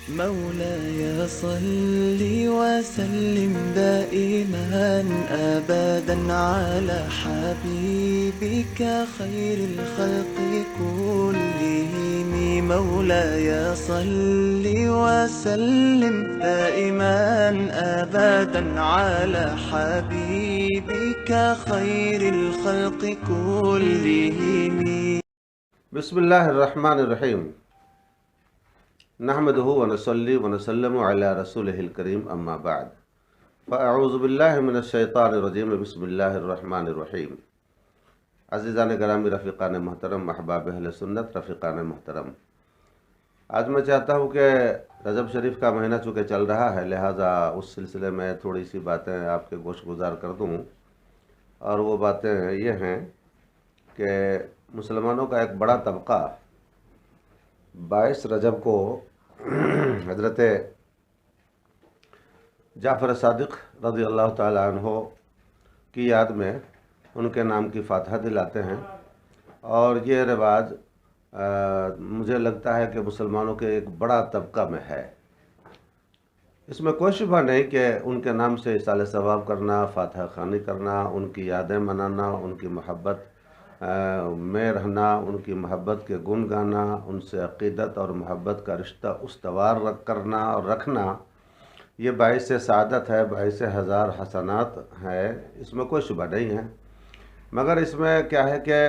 مولاي صل وسلم دائما أبدا على حبيبك خير الخلق كلهم. مولاي صل وسلم دائما أبدا على حبيبك خير الخلق كلهم. بسم اللہ الرحمن الرحیم نحمدہ ونصلی ونسلم علی رسولہ الکریم اما بعد فاعوذ باللہ من الشیطان الرجیم بسم اللہ الرحمن الرحیم. عزیزان گرامی، رفیقان محترم، احباب اہل سنت، رفیقان محترم، آج میں چاہتا ہوں کہ رجب شریف کا مہینہ چونکہ چل رہا ہے، لہٰذا اس سلسلے میں تھوڑی سی باتیں آپ کے گوش گزار کر دوں. اور وہ باتیں یہ ہیں کہ مسلمانوں کا ایک بڑا طبقہ 22 رجب کو حضرت جعفر صادق رضی اللہ تعالی عنہ کی یاد میں ان کے نام کی فاتحہ دلاتے ہیں. اور یہ رواج مجھے لگتا ہے کہ مسلمانوں کے ایک بڑا طبقہ میں ہے. اس میں کوئی شبہ نہیں کہ ان کے نام سے اصالہ ثواب کرنا، فاتحہ خوانی کرنا، ان کی یادیں منانا، ان کی محبت میں رہنا، ان کی محبت کے گن گانا، ان سے عقیدت اور محبت کا رشتہ استوار کرنا اور رکھنا، یہ باعث سعادت ہے، باعث ہزار حسنات ہے. اس میں کوئی شبہ نہیں ہے. مگر اس میں کیا ہے کہ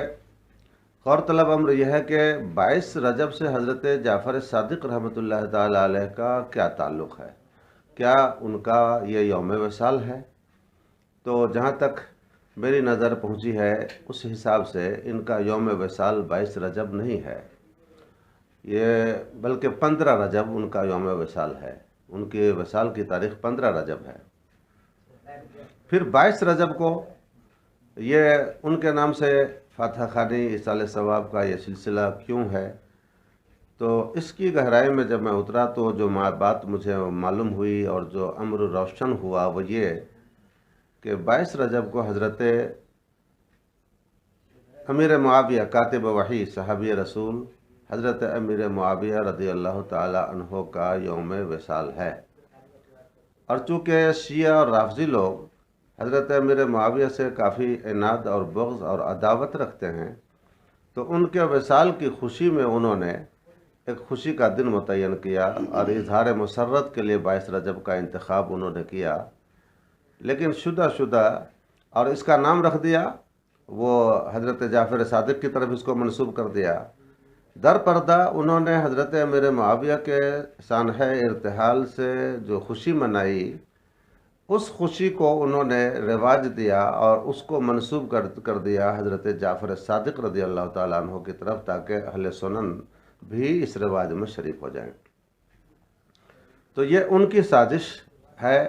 غور طلب امر یہ ہے کہ 22 رجب سے حضرت جعفر صادق رحمۃ اللہ تعالی علیہ کا کیا تعلق ہے؟ کیا ان کا یہ یوم وصال ہے؟ تو جہاں تک میری نظر پہنچی ہے اس حساب سے ان کا یوم وصال 22 رجب نہیں ہے، یہ بلکہ 15 رجب ان کا یوم وصال ہے. ان کے وصال کی تاریخ 15 رجب ہے. پھر 22 رجب کو یہ ان کے نام سے فاتحہ خوانی، اصالہ ثواب کا یہ سلسلہ کیوں ہے؟ تو اس کی گہرائی میں جب میں اترا تو جو بات مجھے معلوم ہوئی اور جو امر روشن ہوا وہ یہ کہ 22 رجب کو حضرت امیر معاویہ کاتب وحی صحابی رسول حضرت امیر معاویہ رضی اللہ تعالی عنہ کا یوم وصال ہے. اور چونکہ شیعہ اور رافضی لوگ حضرت امیر معاویہ سے کافی عناد اور بغض اور عداوت رکھتے ہیں، تو ان کے وصال کی خوشی میں انہوں نے ایک خوشی کا دن متعین کیا اور اظہار مسرت کے لیے 22 رجب کا انتخاب انہوں نے کیا. لیکن شدہ اور اس کا نام رکھ دیا، وہ حضرت جعفر صادق کی طرف اس کو منسوب کر دیا. در پردہ انہوں نے حضرت امیر معاویہ کے سانحہ ارتحال سے جو خوشی منائی، اس خوشی کو انہوں نے رواج دیا اور اس کو منسوب کر دیا حضرت جعفر صادق رضی اللہ تعالیٰ عنہ کی طرف، تاکہ اہل سنن بھی اس رواج میں شریک ہو جائیں. تو یہ ان کی سازش ہے.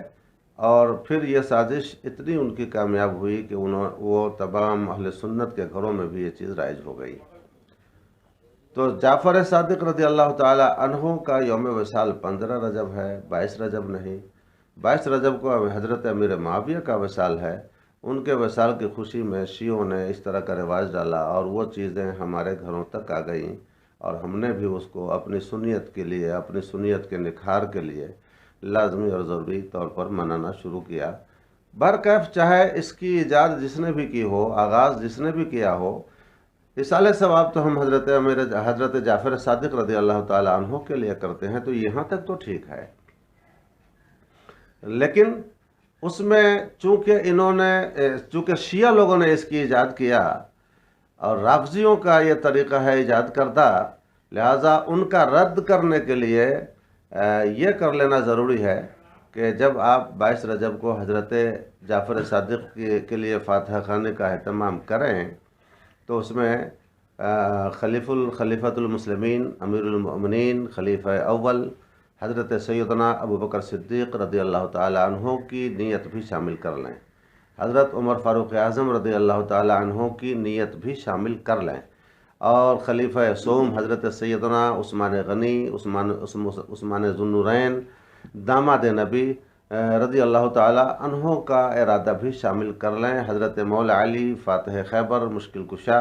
اور پھر یہ سازش اتنی ان کی کامیاب ہوئی کہ وہ تمام اہل سنت کے گھروں میں بھی یہ چیز رائج ہو گئی. تو جعفر صادق رضی اللہ تعالی عنہ کا یوم وصال 15 رجب ہے، 22 رجب نہیں. 22 رجب کو حضرت امیر معاویہ کا وصال ہے. ان کے وصال کی خوشی میں شیعوں نے اس طرح کا رواج ڈالا اور وہ چیزیں ہمارے گھروں تک آ گئیں، اور ہم نے بھی اس کو اپنی سنیت کے لیے، اپنی سنیت کے نکھار کے لیے لازمی اور ضروری طور پر منانا شروع کیا. برکیف چاہے اس کی ایجاد جس نے بھی کی ہو، آغاز جس نے بھی کیا ہو، اصالہ ثواب تو ہم حضرت جعفر صادق رضی اللہ تعالی عنہ کے لیے کرتے ہیں، تو یہاں تک تو ٹھیک ہے. لیکن اس میں چونکہ شیعہ لوگوں نے اس کی ایجاد کیا اور رافضیوں کا یہ طریقہ ہے ایجاد کردہ، لہٰذا ان کا رد کرنے کے لیے یہ کر لینا ضروری ہے کہ جب آپ 22 رجب کو حضرت جعفر صادق کے لیے فاتحہ خوانی کا اہتمام کریں تو اس میں خلیفۃ المسلمین، امیر المؤمنین، خلیفہ اول حضرت سیدنا ابو بکر صدیق رضی اللہ تعالی عنہ کی نیت بھی شامل کر لیں، حضرت عمر فاروق اعظم رضی اللہ تعالی عنہ کی نیت بھی شامل کر لیں، اور خلیفہ سوم حضرت سیدنا عثمان غنی، عثمان ذو النورین داماد نبی رضی اللہ تعالی عنہ کا ارادہ بھی شامل کر لیں، حضرت مولا علی فاتح خیبر مشکل کشا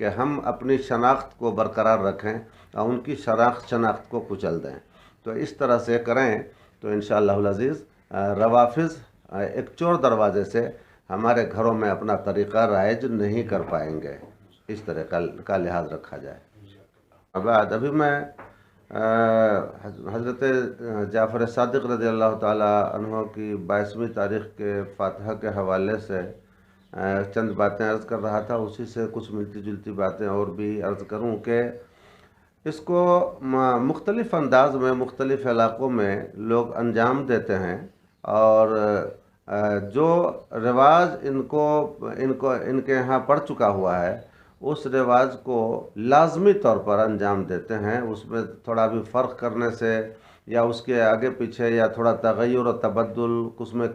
کہ ہم اپنی شناخت کو برقرار رکھیں اور ان کی شناخت کو کچل دیں. تو اس طرح سے کریں تو انشاءاللہ العزیز روافظ ایک چور دروازے سے ہمارے گھروں میں اپنا طریقہ رائج نہیں کر پائیں گے. اس طرح کا لحاظ رکھا جائے. بعد ابھی میں حضرت جعفر صادق رضی اللہ تعالیٰ عنہ کی 22ویں تاریخ کے فاتحہ کے حوالے سے چند باتیں عرض کر رہا تھا. اسی سے کچھ ملتی جلتی باتیں اور بھی عرض کروں کہ اس کو مختلف انداز میں مختلف علاقوں میں لوگ انجام دیتے ہیں اور جو رواج ان کے یہاں پڑ چکا ہوا ہے اس رواج کو لازمی طور پر انجام دیتے ہیں. اس میں تھوڑا بھی فرق کرنے سے یا اس کے آگے پیچھے یا تھوڑا تغیر و تبدل اس میں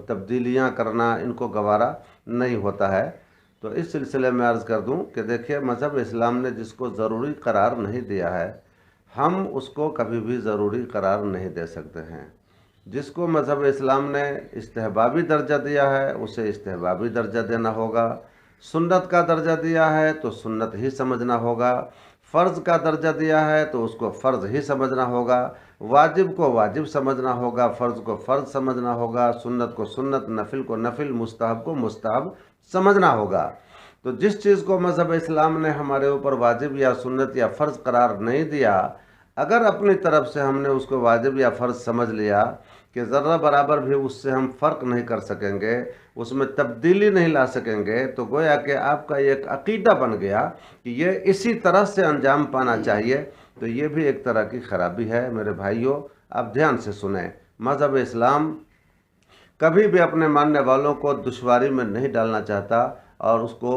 تبدیلیاں کرنا ان کو گوارا نہیں ہوتا ہے. تو اس سلسلے میں عرض کر دوں کہ دیکھیے مذہب اسلام نے جس کو ضروری قرار نہیں دیا ہے ہم اس کو کبھی بھی ضروری قرار نہیں دے سکتے ہیں. جس کو مذہب اسلام نے استحبابی درجہ دیا ہے اسے استحبابی درجہ دینا ہوگا. سنت کا درجہ دیا ہے تو سنت ہی سمجھنا ہوگا. فرض کا درجہ دیا ہے تو اس کو فرض ہی سمجھنا ہوگا. واجب کو واجب سمجھنا ہوگا. فرض کو فرض سمجھنا ہوگا. سنت کو سنت، نفل کو نفل، مستحب کو مستحب سمجھنا ہوگا. تو جس چیز کو مذہب اسلام نے ہمارے اوپر واجب یا سنت یا فرض قرار نہیں دیا، اگر اپنی طرف سے ہم نے اس کو واجب یا فرض سمجھ لیا کہ ذرہ برابر بھی اس سے ہم فرق نہیں کر سکیں گے، اس میں تبدیلی نہیں لا سکیں گے، تو گویا کہ آپ کا ایک عقیدہ بن گیا کہ یہ اسی طرح سے انجام پانا چاہیے. تو یہ بھی ایک طرح کی خرابی ہے. میرے بھائیوں آپ دھیان سے سنیں، مذہب اسلام کبھی بھی اپنے ماننے والوں کو دشواری میں نہیں ڈالنا چاہتا اور اس کو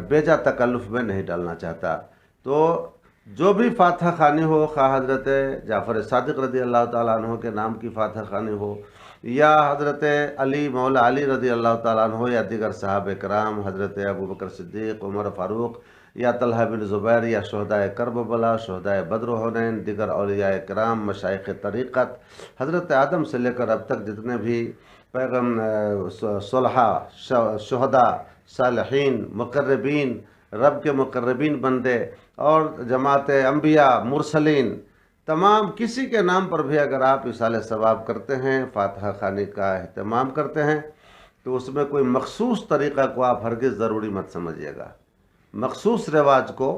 بیجا تکلف میں نہیں ڈالنا چاہتا. تو جو بھی فاتحہ خوانی ہو، خواہ حضرت جعفر صادق رضی اللہ تعالیٰ عنہ کے نام کی فاتحہ خوانی ہو یا حضرت علی مولا علی رضی اللہ تعالیٰ عنہ یا دیگر صحابہ کرام، حضرت ابوبکر صدیق، عمر فاروق یا طلحہ بن زبیر یا شہدائے کربلا، شہدائے بدر و حنین، دیگر اولیاء کرام، مشائخ طریقت، حضرت آدم سے لے کر اب تک جتنے بھی صلحاء، شہداء، صالحین، مقربین، رب کے مقربین بندے اور جماعت انبیاء، مرسلین، تمام کسی کے نام پر بھی اگر آپ اصالہ ثواب کرتے ہیں، فاتحہ خوانی کا اہتمام کرتے ہیں، تو اس میں کوئی مخصوص طریقہ کو آپ ہرگز ضروری مت سمجھیے گا. مخصوص رواج کو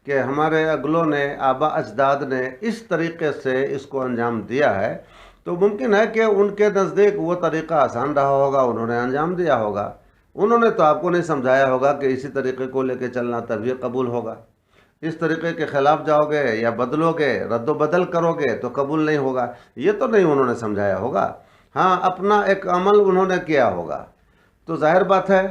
کہ ہمارے اگلوں نے، آبا اجداد نے اس طریقے سے اس کو انجام دیا ہے، تو ممکن ہے کہ ان کے نزدیک وہ طریقہ آسان رہا ہوگا، انہوں نے انجام دیا ہوگا. انہوں نے تو آپ کو نہیں سمجھایا ہوگا کہ اسی طریقے کو لے کے چلنا تبھی قبول ہوگا. اس طریقے کے خلاف جاؤ گے یا بدلو گے، رد و بدل کرو گے تو قبول نہیں ہوگا. یہ تو نہیں انہوں نے سمجھایا ہوگا. ہاں اپنا ایک عمل انہوں نے کیا ہوگا. تو ظاہر بات ہے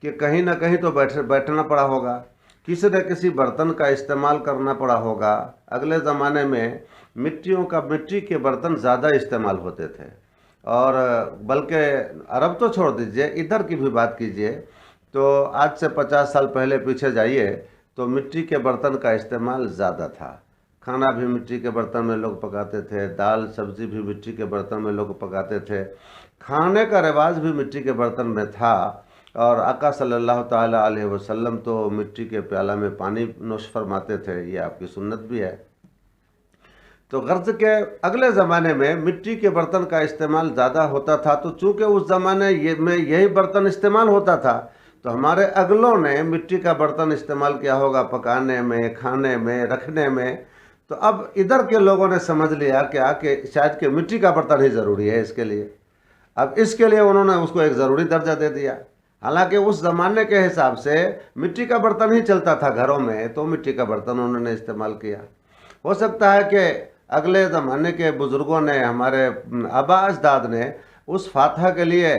کہ کہیں نہ کہیں تو بیٹھنا پڑا ہوگا، کسی نہ کسی برتن کا استعمال کرنا پڑا ہوگا. اگلے زمانے میں مٹی کے برتن زیادہ استعمال ہوتے تھے، اور بلکہ عرب تو چھوڑ دیجئے، ادھر کی بھی بات کیجئے تو آج سے 50 سال پہلے پیچھے جائیے تو مٹی کے برتن کا استعمال زیادہ تھا. کھانا بھی مٹی کے برتن میں لوگ پکاتے تھے، دال سبزی بھی مٹی کے برتن میں لوگ پکاتے تھے، کھانے کا رواج بھی مٹی کے برتن میں تھا. اور آقا صلی اللہ تعالیٰ علیہ وسلم تو مٹی کے پیالہ میں پانی نوش فرماتے تھے، یہ آپ کی سنت بھی ہے. تو غرض کے اگلے زمانے میں مٹی کے برتن کا استعمال زیادہ ہوتا تھا. تو چونکہ اس زمانے میں یہی برتن استعمال ہوتا تھا تو ہمارے اگلوں نے مٹی کا برتن استعمال کیا ہوگا پکانے میں، کھانے میں، رکھنے میں. تو اب ادھر کے لوگوں نے سمجھ لیا کہ شاید کہ مٹی کا برتن ہی ضروری ہے اس کے لیے. اب اس کے لیے انہوں نے اس کو ایک ضروری درجہ دے دیا. حالانکہ اس زمانے کے حساب سے مٹی کا برتن ہی چلتا تھا گھروں میں، تو مٹی کا برتن انہوں نے استعمال کیا. ہو سکتا ہے کہ اگلے زمانے کے بزرگوں نے، ہمارے آبا اجداد نے اس فاتحہ کے لیے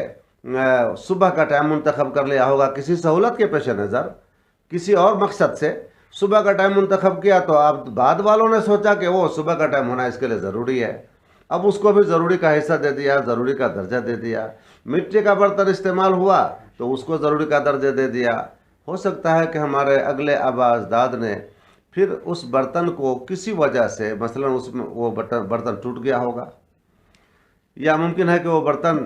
صبح کا ٹائم منتخب کر لیا ہوگا، کسی سہولت کے پیش نظر، کسی اور مقصد سے صبح کا ٹائم منتخب کیا. تو اب بعد والوں نے سوچا کہ وہ صبح کا ٹائم ہونا اس کے لیے ضروری ہے، اب اس کو بھی ضروری کا حصہ دے دیا، ضروری کا درجہ دے دیا. مٹی کا برتن استعمال ہوا تو اس کو ضروری کا درجہ دے دیا. ہو سکتا ہے کہ ہمارے اگلے آبا اجداد نے پھر اس برتن کو کسی وجہ سے، مثلا اس میں وہ برتن ٹوٹ گیا ہوگا، یا ممکن ہے کہ وہ برتن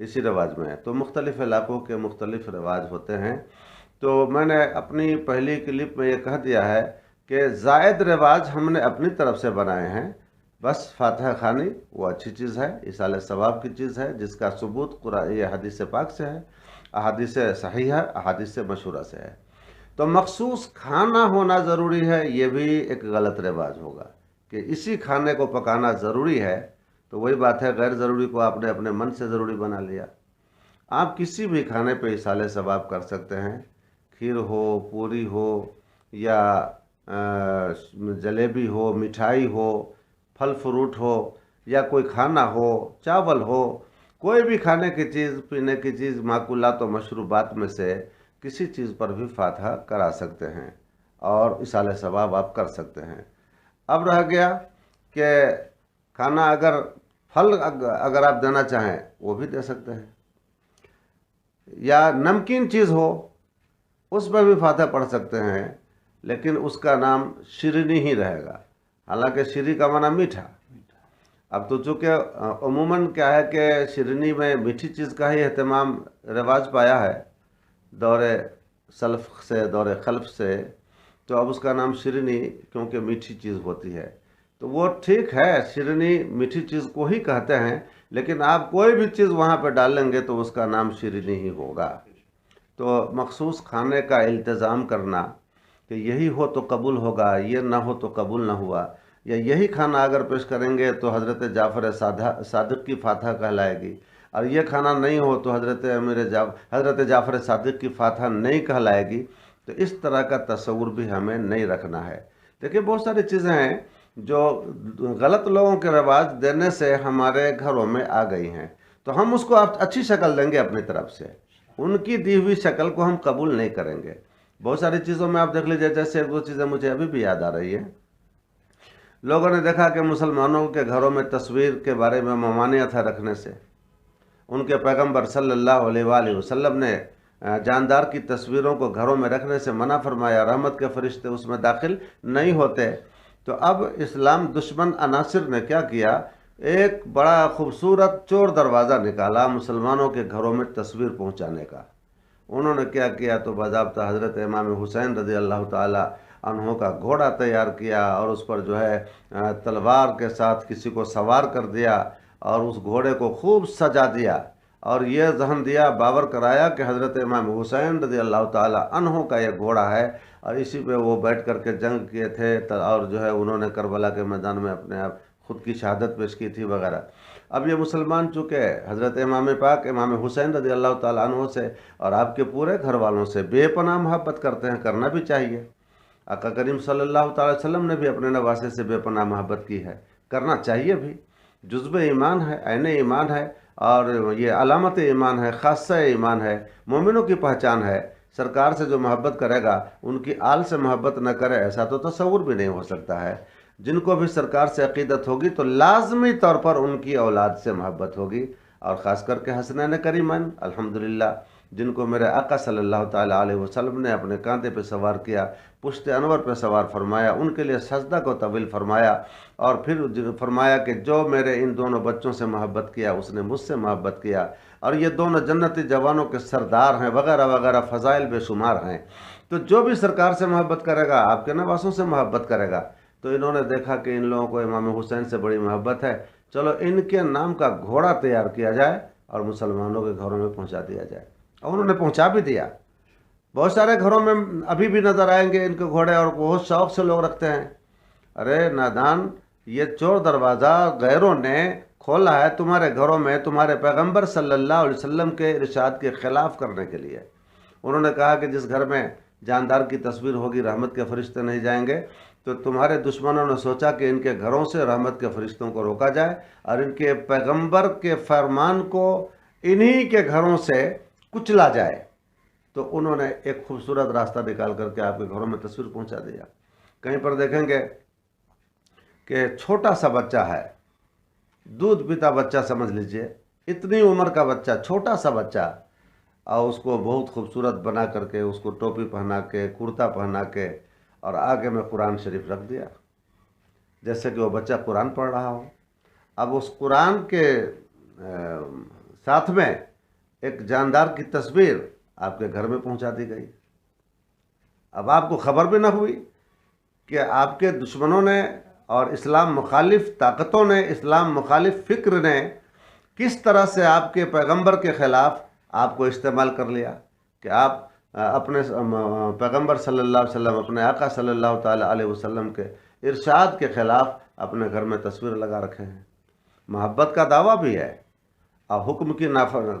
اسی رواج میں ہے۔ تو مختلف علاقوں کے مختلف رواج ہوتے ہیں۔ تو میں نے اپنی پہلی کلپ میں یہ کہہ دیا ہے کہ زائد رواج ہم نے اپنی طرف سے بنائے ہیں، بس فاتحہ خوانی وہ اچھی چیز ہے، ایصال ثواب کی چیز ہے، جس کا ثبوت قرآن یہ حدیث پاک سے ہے، احادیث صحیح ہے، احادیث مشہورہ سے ہے۔ تو مخصوص کھانا ہونا ضروری ہے، یہ بھی ایک غلط رواج ہوگا کہ اسی کھانے کو پکانا ضروری ہے۔ تو وہی بات ہے، غیر ضروری کو آپ نے اپنے من سے ضروری بنا لیا۔ آپ کسی بھی کھانے پہ ایصال ثواب کر سکتے ہیں، کھیر ہو، پوری ہو، یا جلیبی ہو، مٹھائی ہو، پھل فروٹ ہو، یا کوئی کھانا ہو، چاول ہو، کوئی بھی کھانے کی چیز، پینے کی چیز، ماکولات و مشروبات میں سے کسی چیز پر بھی فاتحہ کرا سکتے ہیں اور ایصال ثواب آپ کر سکتے ہیں۔ اب رہ گیا کہ کھانا اگر پھل اگر آپ دینا چاہیں وہ بھی دے سکتے ہیں، یا نمکین چیز ہو اس میں بھی فاتحہ پڑھ سکتے ہیں، لیکن اس کا نام شیرینی ہی رہے گا، حالانکہ شیریں کا معنی میٹھا۔ اب تو چونکہ عموماً کیا ہے کہ شیرینی میں میٹھی چیز کا ہی اہتمام رواج پایا ہے دور سلف سے، دور خلف سے، تو اب اس کا نام شیرینی کیونکہ میٹھی چیز ہوتی ہے، تو وہ ٹھیک ہے، شیرینی میٹھی چیز کو ہی کہتے ہیں، لیکن آپ کوئی بھی چیز وہاں پہ ڈالیں گے تو اس کا نام شیرینی ہی ہوگا۔ تو مخصوص کھانے کا التزام کرنا کہ یہی ہو تو قبول ہوگا، یہ نہ ہو تو قبول نہ ہوا، یا یہی کھانا اگر پیش کریں گے تو حضرت جعفر صادق کی فاتحہ کہلائے گی، اور یہ کھانا نہیں ہو تو حضرت جعفر صادق کی فاتحہ نہیں کہلائے گی، تو اس طرح کا تصور بھی ہمیں نہیں رکھنا ہے۔ دیکھیں بہت ساری چیزیں ہیں جو غلط لوگوں کے رواج دینے سے ہمارے گھروں میں آ گئی ہیں، تو ہم اس کو اچھی شکل دیں گے اپنی طرف سے، ان کی دی ہوئی شکل کو ہم قبول نہیں کریں گے۔ بہت ساری چیزوں میں آپ دیکھ لیجئے، جیسے ایک دو چیزیں مجھے ابھی بھی یاد آ رہی ہیں۔ لوگوں نے دیکھا کہ مسلمانوں کے گھروں میں تصویر کے بارے میں ممانعت ہے رکھنے سے۔ ان کے پیغمبر صلی اللہ علیہ وآلہ وسلم نے جاندار کی تصویروں کو گھروں میں رکھنے سے منع فرمایا، رحمت کے فرشتے اس میں داخل نہیں ہوتے۔ تو اب اسلام دشمن عناصر نے کیا کیا، ایک بڑا خوبصورت چور دروازہ نکالا مسلمانوں کے گھروں میں تصویر پہنچانے کا۔ انہوں نے کیا کیا، تو باضابطہ حضرت امام حسین رضی اللہ تعالی عنہ کا گھوڑا تیار کیا، اور اس پر جو ہے تلوار کے ساتھ کسی کو سوار کر دیا، اور اس گھوڑے کو خوب سجا دیا، اور یہ ذہن دیا، باور کرایا کہ حضرت امام حسین رضی اللہ تعالی عنہ کا یہ گھوڑا ہے، اور اسی پہ وہ بیٹھ کر کے جنگ کیے تھے، اور جو ہے انہوں نے کربلا کے میدان میں اپنے آپ خود کی شہادت پیش کی تھی وغیرہ۔ اب یہ مسلمان چونکہ حضرت امام پاک امام حسین رضی اللہ تعالیٰ عنہ سے اور آپ کے پورے گھر والوں سے بے پناہ محبت کرتے ہیں، کرنا بھی چاہیے۔ آقا کریم صلی اللہ تعالی وسلم نے بھی اپنے نواسے سے بے پناہ محبت کی ہے، کرنا چاہیے بھی، جزو ایمان ہے، عین ایمان ہے، اور یہ علامت ایمان ہے، خاصہ ایمان ہے، مومنوں کی پہچان ہے۔ سرکار سے جو محبت کرے گا ان کی آل سے محبت نہ کرے، ایسا تو تصور بھی نہیں ہو سکتا ہے۔ جن کو بھی سرکار سے عقیدت ہوگی تو لازمی طور پر ان کی اولاد سے محبت ہوگی، اور خاص کر کے حسنین کریمین الحمدللہ، جن کو میرے آقا صلی اللہ تعالیٰ علیہ وسلم نے اپنے کاندھے پہ سوار کیا، پشت انور پہ سوار فرمایا، ان کے لیے سجدہ کو طویل فرمایا، اور پھر فرمایا کہ جو میرے ان دونوں بچوں سے محبت کیا اس نے مجھ سے محبت کیا، اور یہ دونوں جنتی جوانوں کے سردار ہیں، وغیرہ وغیرہ فضائل بے شمار ہیں۔ تو جو بھی سرکار سے محبت کرے گا آپ کے نواسوں سے محبت کرے گا۔ تو انہوں نے دیکھا کہ ان لوگوں کو امام حسین سے بڑی محبت ہے، چلو ان کے نام کا گھوڑا تیار کیا جائے اور مسلمانوں کے گھروں میں پہنچا دیا جائے، اور انہوں نے پہنچا بھی دیا۔ بہت سارے گھروں میں ابھی بھی نظر آئیں گے ان کے گھوڑے، اور بہت شوق سے لوگ رکھتے ہیں۔ ارے نادان، یہ چور دروازہ غیروں نے کھولا ہے تمہارے گھروں میں تمہارے پیغمبر صلی اللہ علیہ وسلم کے ارشاد کے خلاف کرنے کے لیے۔ انہوں نے کہا کہ جس گھر میں جاندار کی تصویر ہوگی رحمت کے فرشتے نہیں جائیں گے، تو تمہارے دشمنوں نے سوچا کہ ان کے گھروں سے رحمت کے فرشتوں کو روکا جائے، اور ان کے پیغمبر کے فرمان کو انہی کے گھروں سے کچلا جائے۔ تو انہوں نے ایک خوبصورت راستہ نکال کر کے آپ کے گھروں میں تصویر پہنچا دیا۔ کہیں پر دیکھیں گے کہ چھوٹا سا بچہ ہے، دودھ پیتا بچہ سمجھ لیجئے، اتنی عمر کا بچہ، چھوٹا سا بچہ، اور اس کو بہت خوبصورت بنا کر کے، اس کو ٹوپی پہنا کے، کرتا پہنا کے، اور آگے میں قرآن شریف رکھ دیا، جیسے کہ وہ بچہ قرآن پڑھ رہا ہو۔ اب اس قرآن کے ساتھ میں ایک جاندار کی تصویر آپ کے گھر میں پہنچا دی گئی. اب آپ کو خبر بھی نہ ہوئی کہ آپ کے دشمنوں نے اور اسلام مخالف طاقتوں نے، اسلام مخالف فکر نے کس طرح سے آپ کے پیغمبر کے خلاف آپ کو استعمال کر لیا کہ آپ اپنے پیغمبر صلی اللہ علیہ وسلم، اپنے آقا صلی اللہ تعالی علیہ وسلم کے ارشاد کے خلاف اپنے گھر میں تصویر لگا رکھے ہیں. محبت کا دعویٰ بھی ہے اور حکم کی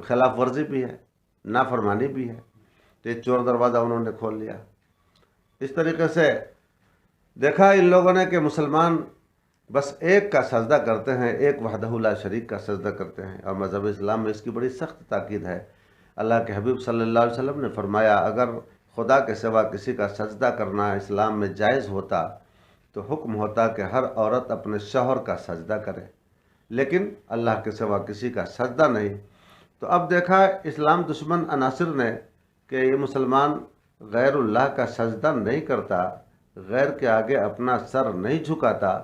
خلاف ورزی بھی ہے، نافرمانی بھی ہے. تو یہ چور دروازہ انہوں نے کھول لیا. اس طریقے سے دیکھا ان لوگوں نے کہ مسلمان بس ایک کا سجدہ کرتے ہیں، ایک وحدہ لا شریک کا سجدہ کرتے ہیں، اور مذہب اسلام میں اس کی بڑی سخت تاکید ہے. اللہ کے حبیب صلی اللہ علیہ وسلم نے فرمایا اگر خدا کے سوا کسی کا سجدہ کرنا اسلام میں جائز ہوتا تو حکم ہوتا کہ ہر عورت اپنے شوہر کا سجدہ کرے، لیکن اللہ کے سوا کسی کا سجدہ نہیں. تو اب دیکھا اسلام دشمن عناصر نے کہ یہ مسلمان غیر اللہ کا سجدہ نہیں کرتا، غیر کے آگے اپنا سر نہیں جھکاتا،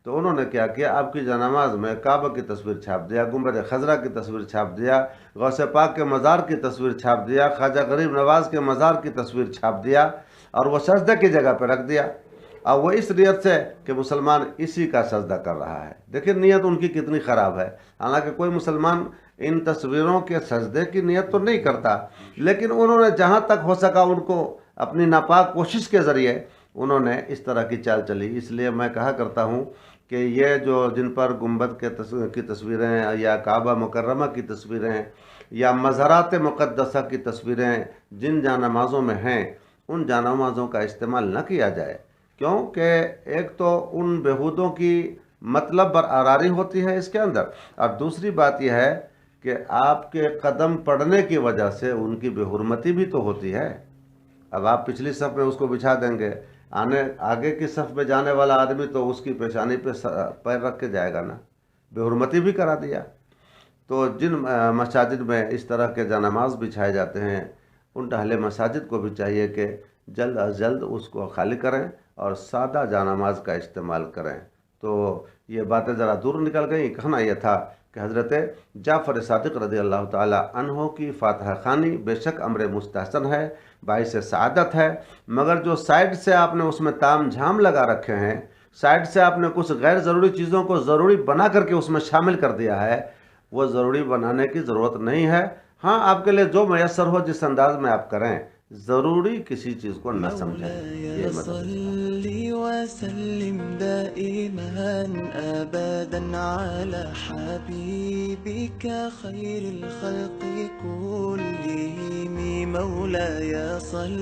تو انہوں نے کیا کیا، آپ کی جانماز میں کعبہ کی تصویر چھاپ دیا، گنبد خضرا کی تصویر چھاپ دیا، غوث پاک کے مزار کی تصویر چھاپ دیا، خواجہ غریب نواز کے مزار کی تصویر چھاپ دیا، اور وہ سجدہ کی جگہ پہ رکھ دیا. اور وہ اس نیت سے کہ مسلمان اسی کا سجدہ کر رہا ہے. دیکھیں نیت ان کی کتنی خراب ہے. حالانکہ کوئی مسلمان ان تصویروں کے سجدے کی نیت تو نہیں کرتا، لیکن انہوں نے جہاں تک ہو سکا ان کو اپنی ناپاک کوشش کے ذریعے انہوں نے اس طرح کی چال چلی. اس لیے میں کہا کرتا ہوں کہ یہ جو جن پر گنبد کی تصویریں یا کعبہ مکرمہ کی تصویریں یا مزارات مقدسہ کی تصویریں جن جانمازوں میں ہیں، ان جانمازوں کا استعمال نہ کیا جائے. کیونکہ ایک تو ان بہودوں کی مطلب برآراری ہوتی ہے اس کے اندر، اور دوسری بات یہ ہے کہ آپ کے قدم پڑنے کی وجہ سے ان کی بے حرمتی بھی تو ہوتی ہے. اب آپ پچھلی صف میں اس کو بچھا دیں گے، آگے کی صف میں جانے والا آدمی تو اس کی پیشانی پہ پیر رکھ کے جائے گا نا، بے حرمتی بھی کرا دیا. تو جن مساجد میں اس طرح کے جانماز بچھائے جاتے ہیں، ان اہل مساجد کو بھی چاہیے کہ جلد از جلد اس کو خالی کریں اور سادہ جانماز کا استعمال کریں. تو یہ باتیں ذرا دور نکل گئیں. کہنا یہ تھا کہ حضرت جعفر صادق رضی اللہ تعالی عنہ کی فاتحہ خوانی بے شک امر مستحسن ہے، باعث سعادت ہے، مگر جو سائڈ سے آپ نے اس میں تام جھام لگا رکھے ہیں، سائڈ سے آپ نے کچھ غیر ضروری چیزوں کو ضروری بنا کر کے اس میں شامل کر دیا ہے، وہ ضروری بنانے کی ضرورت نہیں ہے. ہاں آپ کے لیے جو میسر ہو جس انداز میں آپ کریں، ضروری کسی چیز کو نہ سمجھیں. یہ صلی وسلم دائما ابدا على حبيبك خير الخلق كلهم مولاي صل